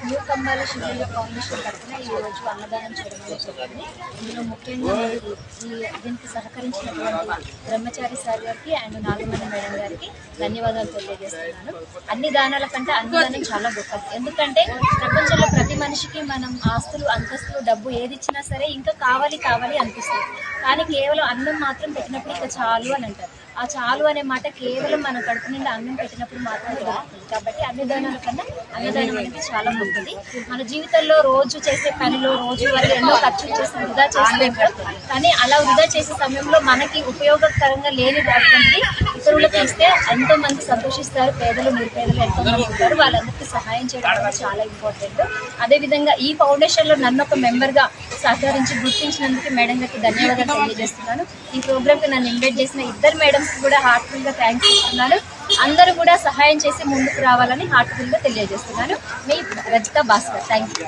New Kambala Shivayya foundation తరఫున ఈ రోజు అన్నదానం చేయడం జరిగింది. ఇందులో ముఖ్యంగా దీనికి సహకరించినటువంటి బ్రహ్మచారి సార్ గారికి అండ్ నాగమణి మేడం గారికి ధన్యవాదాలు తెలియజేస్తున్నాను. అన్ని దానాల కంటే అన్నదానం చాలా గొప్పది. ఎందుకంటే ప్రపంచంలో ప్రతి మనిషికి మనం ఆస్తులు, అంతస్తులు, డబ్బు ఏది ఇచ్చినా సరే ఇంకా కావాలి కావాలి అనిపిస్తుంది. కానీ కేవలం అన్నం మాత్రం పెట్టినప్పుడు ఇక చాలు అని అంటారు. ఆ చాలు అనే మాట కేవలం మన కడుపు నిండా అన్నం పెట్టినప్పుడు మాత్రమే దొరుకుతుంది. కాబట్టి అన్ని దానాల కన్నా అన్నదానం అనేది చాలా గొప్పది. మన జీవితంలో రోజు చేసే పనిలో రోజు వల్ల ఎన్నో ఖర్చులు చేసి వృధా చేస్తుంటాం. కానీ అలా వృధా చేసే సమయంలో మనకి ఉపయోగకరంగా లేని అటువంటి ఇతరులకు ఇస్తే ఎంతో మంది సంతోషిస్తారు. పేదలు, నిరుపేదలు ఎంతో మంది ఉంటారు. వాళ్ళందరికీ సహాయం చేయడం అనేది చాలా ఇంపార్టెంట్. అదేవిధంగా ఈ ఫౌండేషన్లో నన్ను ఒక మెంబర్గా సహకరించి గుర్తించినందుకు మేడం గారికి ధన్యవాదాలు తెలియజేస్తున్నాను. ఈ ప్రోగ్రామ్కి నన్ను ఇన్వైట్ చేసిన ఇద్దరు మేడమ్స్ కూడా హార్ట్ఫుల్గా థ్యాంక్స్ చెప్తున్నాను. అందరూ కూడా సహాయం చేసి ముందుకు రావాలని హార్ట్ఫుల్గా తెలియజేస్తున్నాను. మీ రజిత భాస్కర్. Thank you.